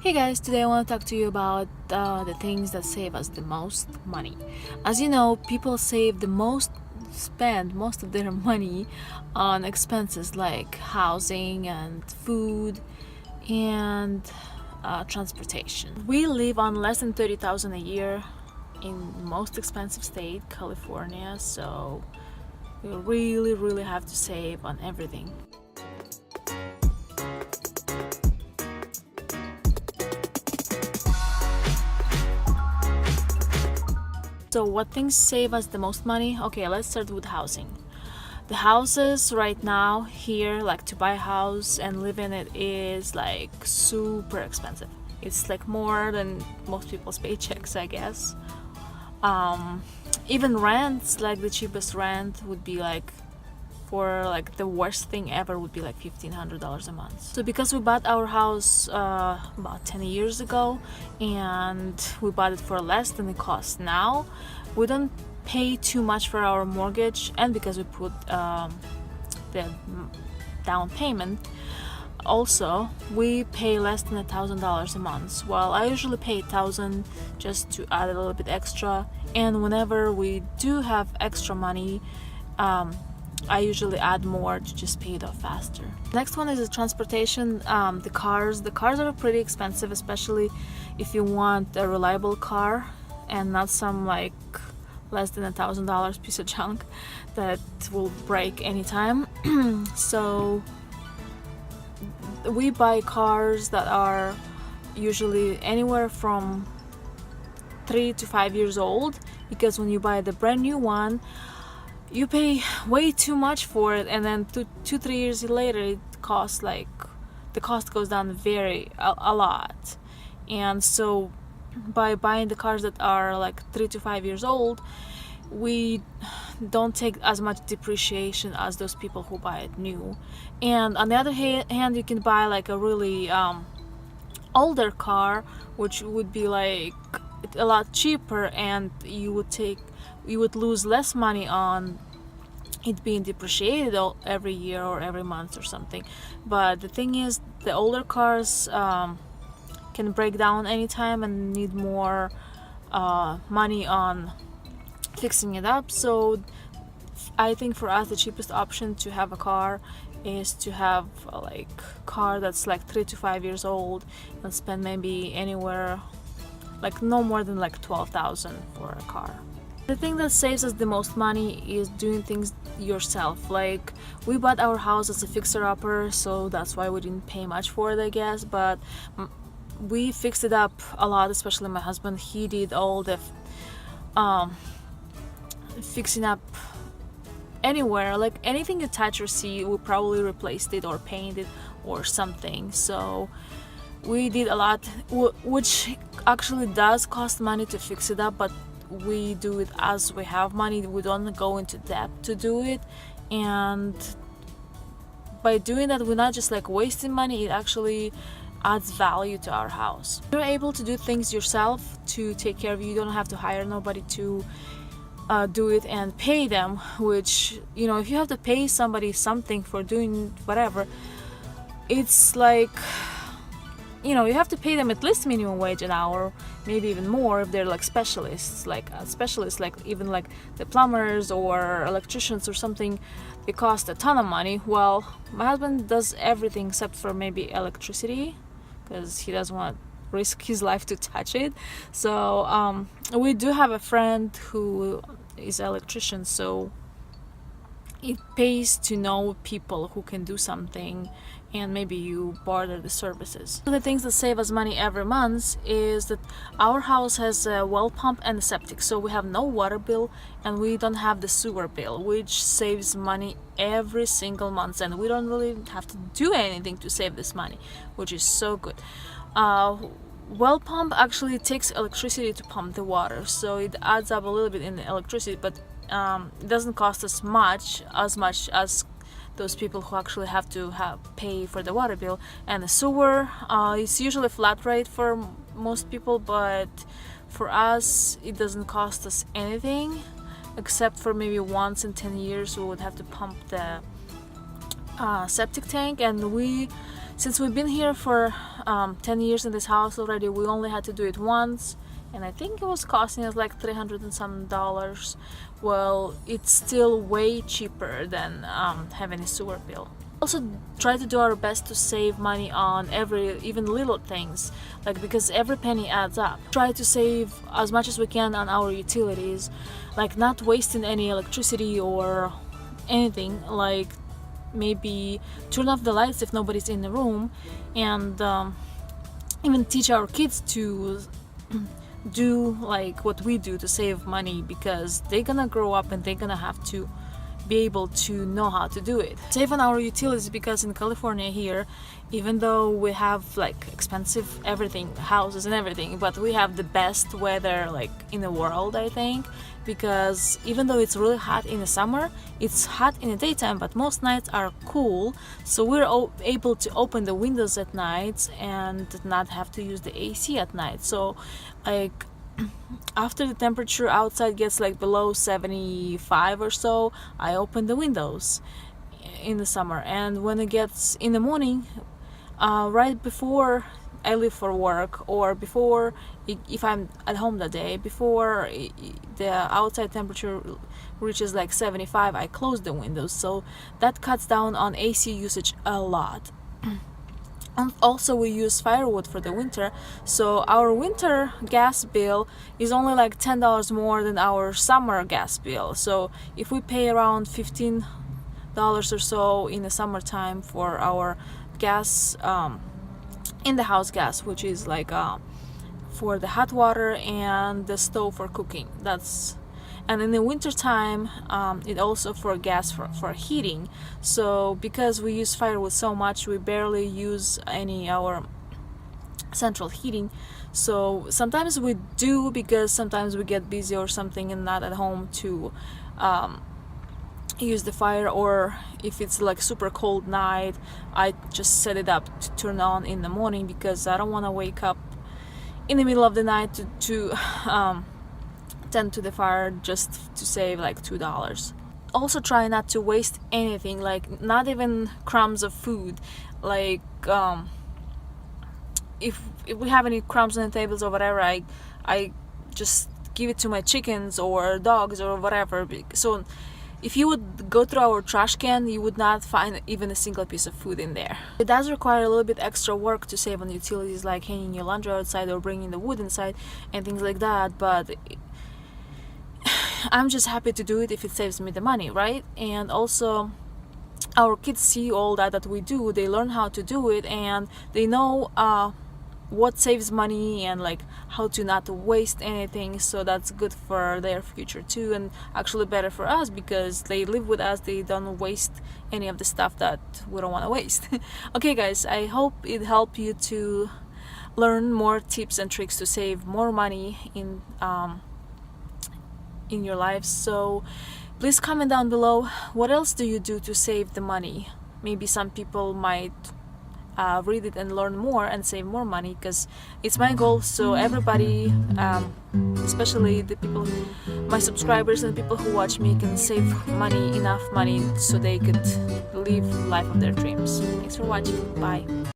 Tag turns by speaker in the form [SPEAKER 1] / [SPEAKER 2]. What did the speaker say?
[SPEAKER 1] Hey guys, today I want to talk to you about the things that save us the most money. As you know, people spend most of their money on expenses like housing and food and transportation. We live on less than 30,000 a year in the most expensive state, California, so we really have to save on everything. So what things save us the most money? Okay, let's start with housing. The houses right now here, like to buy a house and live in it, is like super expensive. It's like more than most people's paychecks, I guess. Even rents, like the cheapest rent would be like, for like the worst thing ever, would be like $1,500 a month. So because we bought our house about 10 years ago and we bought it for less than it costs now, we don't pay too much for our mortgage, and because we put the down payment, also we pay less than $1,000 a month. Well, I usually pay $1,000 just to add a little bit extra, and whenever we do have extra money, I usually add more to just pay it off faster. Next one is the transportation. The cars are pretty expensive, especially if you want a reliable car and not some like less than $1,000 piece of junk that will break anytime. So we buy cars that are usually anywhere from 3 to 5 years old, because when you buy the brand new one, you pay way too much for it, and then 2-3 years later it costs like, the cost goes down a lot. And so by buying the cars that are like 3 to 5 years old, we don't take as much depreciation as those people who buy it new. And on the other hand, you can buy like a really older car, which would be like a lot cheaper, and you would lose less money on it being depreciated every year or every month or something. But the thing is, the older cars can break down anytime and need more money on fixing it up. So I think for us the cheapest option to have a car is to have a car that's like 3 to 5 years old and spend maybe anywhere like no more than like $12,000 for a car. The thing that saves us the most money is doing things yourself. Like, we bought our house as a fixer-upper, so that's why we didn't pay much for it, I guess, but we fixed it up a lot, especially my husband. He did all the fixing up anywhere, like anything you touch or see, we probably replaced it or painted or something. So we did a lot, which actually does cost money to fix it up, but we do it as we have money. We don't go into debt to do it, and by doing that, we're not just like wasting money, it actually adds value to our house. You're able to do things yourself to take care of you. You don't have to hire nobody to do it and pay them, which, you know, if you have to pay somebody something for doing whatever, it's like, you know, you have to pay them at least minimum wage an hour, maybe even more if they're like specialists, like even like the plumbers or electricians or something. They cost a ton of money. Well, my husband does everything except for maybe electricity, because he doesn't want to risk his life to touch it. So we do have a friend who is an electrician, so it pays to know people who can do something, and maybe you barter the services. One of the things that save us money every month is that our house has a well pump and a septic, so we have no water bill and we don't have the sewer bill, which saves money every single month, and we don't really have to do anything to save this money, which is so good. Well pump actually takes electricity to pump the water, so it adds up a little bit in the electricity, but it doesn't cost us as much as those people who actually have to pay for the water bill. And the sewer, it's usually flat rate for most people, but for us it doesn't cost us anything, except for maybe once in 10 years we would have to pump the septic tank, and we since we've been here for 10 years in this house already, we only had to do it once, and I think it was costing us like $300 and some dollars. Well, it's still way cheaper than having a sewer bill. Also try to do our best to save money on even little things, like, because every penny adds up. Try to save as much as we can on our utilities, like not wasting any electricity or anything, like maybe turn off the lights if nobody's in the room, and even teach our kids to do like what we do to save money, because they're gonna grow up and they're gonna have to be able to know how to do it. Save on our utilities, because in California here, even though we have like expensive everything, houses and everything, but we have the best weather like in the world, I think, because even though it's really hot in the summer, it's hot in the daytime, but most nights are cool, so we're able to open the windows at night and not have to use the AC at night. So like after the temperature outside gets like below 75 or so, I open the windows in the summer, and when it gets in the morning, right before I leave for work, or before, if I'm at home that day, before the outside temperature reaches like 75, I close the windows, so that cuts down on AC usage a lot. And also we use firewood for the winter, so our winter gas bill is only like $10 more than our summer gas bill. So if we pay around $15 or so in the summertime for our gas, in the house gas, which is like for the hot water and the stove for cooking, and in the winter time it also for gas for heating. So because we use firewood so much, we barely use any our central heating. So sometimes we do, because sometimes we get busy or something and not at home to use the fire, or if it's like super cold night, I just set it up to turn on in the morning, because I don't want to wake up in the middle of the night to tend to the fire just to save like $2. Also try not to waste anything, like not even crumbs of food. Like if we have any crumbs on the tables or whatever, I just give it to my chickens or dogs or whatever. So if you would go through our trash can, you would not find even a single piece of food in there. It does require a little bit extra work to save on utilities, like hanging your laundry outside or bringing the wood inside and things like that, but I'm just happy to do it if it saves me the money, right? And also our kids see all that we do, they learn how to do it, and they know what saves money and like how to not waste anything. So that's good for their future too, and actually better for us, because they live with us, they don't waste any of the stuff that we don't want to waste. Okay guys, I hope it helped you to learn more tips and tricks to save more money in your lives. So please comment down below, what else do you do to save the money? Maybe some people might read it and learn more and save more money, because it's my goal, so everybody, especially the people, my subscribers and people who watch me, can save money, enough money, so they could live life of their dreams. Thanks for watching. Bye.